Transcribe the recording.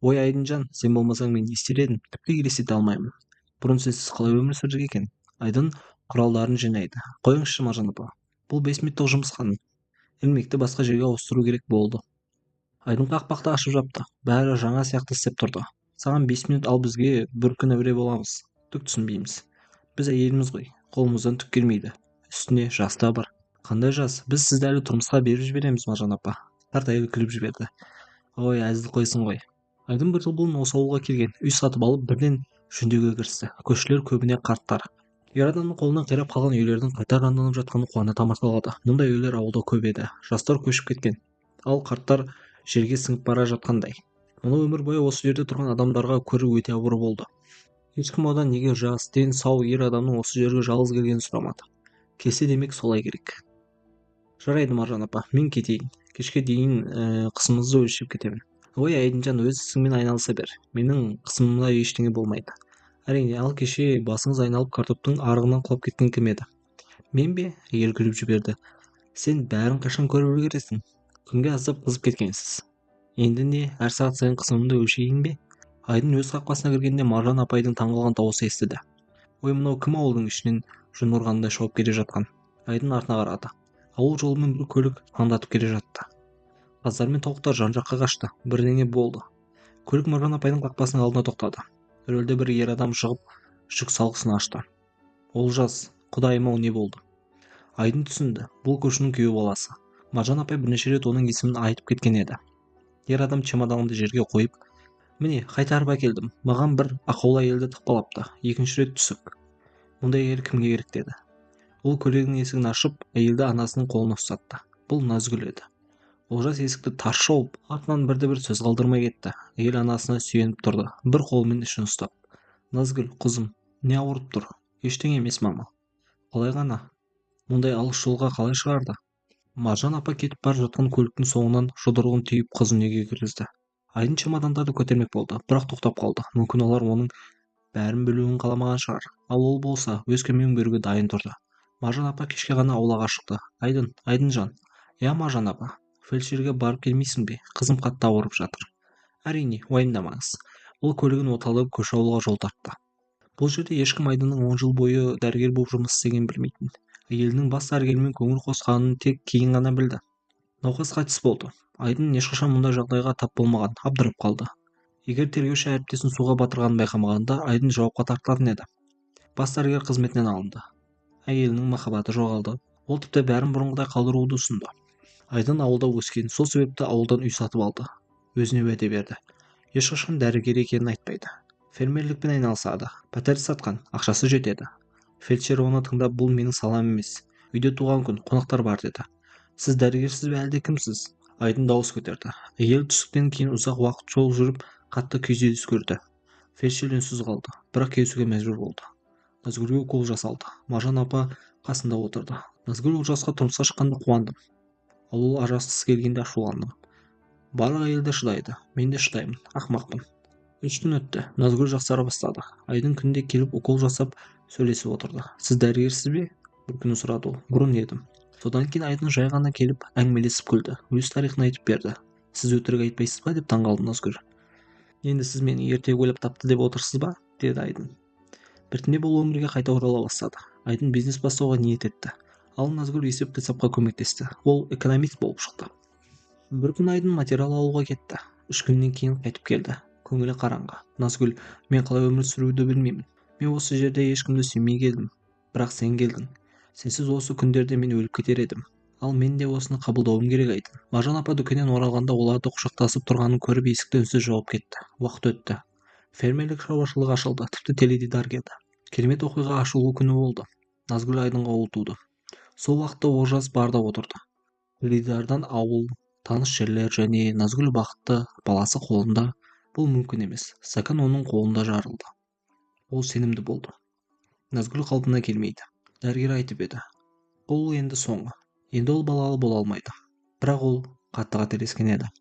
Ой Айдынжан, сен болмасаң мен не істер едім, тіпті елестете алмаймын. Бұрын сіз қалай өмір сүрдік екен? Айдын құралдарын жинайды. Қойыңызшы Маржан апа. Бұл 5 минуттық жұмыс қана. Ілмекті басқа жерге ауыстыру керек болды. Айдын қақпақты ашып жапты. Бәрі жаңа сияқты істеп тұрды. Саған 5 минут, ал бізге бір күн әуре боламыз. Түк түсінбейміз. Біз әйеліміз ғой, қолымыздан түк келмейді. Үстіне жас та бар. Қандай жас? Біз сізді әлі тұрмысқа беріп жібереміз, Маржан апа. Қарт әйел күліп жіберді. Ой, әзіл қойсын ғой. Айдын бір жыл бұрын осы ауылға келген. Үй сатып алып бірден жөндеуге кірісті. Көршілер көбіне қарттар. Ер адамның қолынан қирап қалған үйлердің қайта жанданып жатқанын қуана тамашалады. Мұндай үйлер ауылда көп еді. Жастар көшіп кеткен, ал қарттар жерге сіңіп бара жатқандай. Мұны өмір бойы осы жерде тұрған адамдарға көру өте ауыр болды. Ешкім одан неге жас, дені сау ер адамның осы жерге жалғыз келгенін сұрамады. Келсе демек солай керек. Жарайды Маржан апа, мен кетейін. Кешке дейін қысымызды өлшеп кетемін. Ой Айдынжан, өз ісіңмен айналыса бер. Менің қысымымда ештеңе болмайды. Әрине, ал кеше басыңыз айналып картоптың арығынан құлап кеткен кім еді? Мен бе? Әйел күліп жіберді. Сен бәрін қашан көріп үлгересің? Күнге аздап қызып кеткенсіз. Енді не, әр сағат сайын қысымымды өлшейін бе? Айдын өз қақпасына кіргенде Маржан апайдың таңғалған дауысы естіді. Ой, мынау кім ауылдың ішінен жүн ұрғандай шауып келе жатқан? Айдын артына қарады. Ауыл жолымен бір көлік аңдатып келе жатты. Қаздар мен тауықтар жан-жаққа қашты. Бірдеңе болды. Көлік Маржан апайдың қақпасының алдына тоқтады. Рөлде бір ер адам шығып жүк салғысын ашты. Олжас, құдайым-ау, не болды? Айдын түсінді. Бұл көршінің күйеу баласы. Маржан апай бірнеше рет оның есімін айтып кеткен еді. Ер адам чемоданымды жерге қойып, міне қайтарып әкелдім. Маған бір ақаулы әйелді тықпалапты. Екінші рет түсік. Мұндай әйел кімге керек деді. Ол көлігінің есігін ашып, әйелді анасының қолына ұстатты. Бұл Назгүл еді. Олжас есікті тарс жауып, артынан бірде-бір сөз қалдырмай кетті. Әйел анасына сүйеніп тұрды, бір қолымен ішін ұстап. Назгүл, қызым, не ауырып тұр? Ештеңе емес, мама. Қалай ғана? Мұндай алыс жолға қалай шығарды? Маржан апа кетіп бара жатқан көліктің соңынан жұдырығын түйіп қызын үйге кіргізді. Айдын чемодандарды көтермек болды, бірақ тоқтап қалды. Мүмкін олар оның бәрін білуін қаламаған шығар. Ал ол болса, өз көмегін беруге дайын тұрды. Маржан апа кешке ғана аулаға шықты. Айдынжан. Я, Маржан апа, фельдшерге барып келмейсің бе? Қызым қатты ауырып жатыр. Әрине, уайымдамаңыз. Ол көлігін оталып көше ауылға жол тартты. Бұл жерде ешкім Айдынның 10 жыл бойы дәрігер болып жұмыс істегенін білмейтін. Әйелінің бас дәрігермен көңіл қосқанын тек кейін ғана білді. Науқас қайтыс болды. Айдын ешқашан мұндай жағдайға тап болмаған, абдырап қалды. Егер тергеуші әріптесін суға батырғанын байқамағанда, Айдын жауапқа тартылатын еді. Бас дәрігер қызметінен алынды. Әйелінің махаббаты жоғалды. Ол тіпті бәрін бұрынғыдай қалдыруды ұсынды. Айдын ауылда өскен, сол себепті ауылдан үй сатып алды. Өзіне уәде берді. Ешқашан дәрігер екенін айтпайды. Фермерлікпен айналысады. Пәтер сатқан, ақшасы жетеді. Фельдшер оны тыңдап, бұл менің салам емес. Үйде туған күн, қонақтар бар деді. Сіз дәрігерсіз бе әлде кімсіз? Айдын дауыс көтерді. Әйел түстіктен кейін ұзақ уақыт жол жүріп, қатты күйзеліс көрді. Фельдшер үнсіз қалды, бірақ kesуге мәжбүр болды. Назгүлге укол жасалды. Маржан апа қасында отырды. Назгүл Олжасқа тұрмысқа шыққанда қуандым. Ал ол ажырасқысы келгенде ашуландым. Барлық әйел де шыдайды, мен де шыдаймын, ақымақпын. 3 күн өтті. Назгүл жақсара бастады. Айдын күнде келіп укол жасап сөйлесіп отырды. Сіз дәрігерсіз бе? Bir күні сұрады ол. Бұрын едім. Содан кейін Айдын жай ғана келіп әңгімелесіп күлді. Өз тарихын айтып берді. Сіз өтірік айтпайсыз ба деп таңғалды Назгүл. Енді сіз мені ерте ойлап тапты деп отырсыз ба? Деді Айдын. Біртіндеп ол өмірге қайта орала бастады. Айдын бизнес бастауға ниет етті. Ал Назгүл есеп-қисапқа көмектесті. Ол экономист болып шықты. Бір күн Айдын материал алуға кетті. 3 күннен кейін қайтып келді. Көңілі қараңғы. Назгүл, мен қалай өмір сүруді білмеймін. Мен осы жерде ешкімді сүймей келдім. Бірақ сен келдің. Сенсіз осы күндерде мен өліп кетер едім. Ал мен де осыны қабылдауым керек Айдын. Маржан апа дүкеннен оралғанда оларды құшақтасып тұрғанын көріп есікті үнсіз жауып кетті. Уақыт өтті. Фермерлік шаруашылығы ашылды, тіпті теледидар келді. Керемет оқиға ашылу күні болды. Назгүл Айдынға ұл туды. Сол уақытта Олжас барда отырды. Теледидардан ауыл, таныс жерлер және Назгүл бақытты баласы қолында. Бұл мүмкін емес. Стакан оның қолында жарылды. Ол сенімді болды. Назгүл қалпына келмейді. Дәрігер айтып еді. Бұл енді соңғы. Енді ол балалы бола алмайды. Бірақ ол қатты қателескен еді.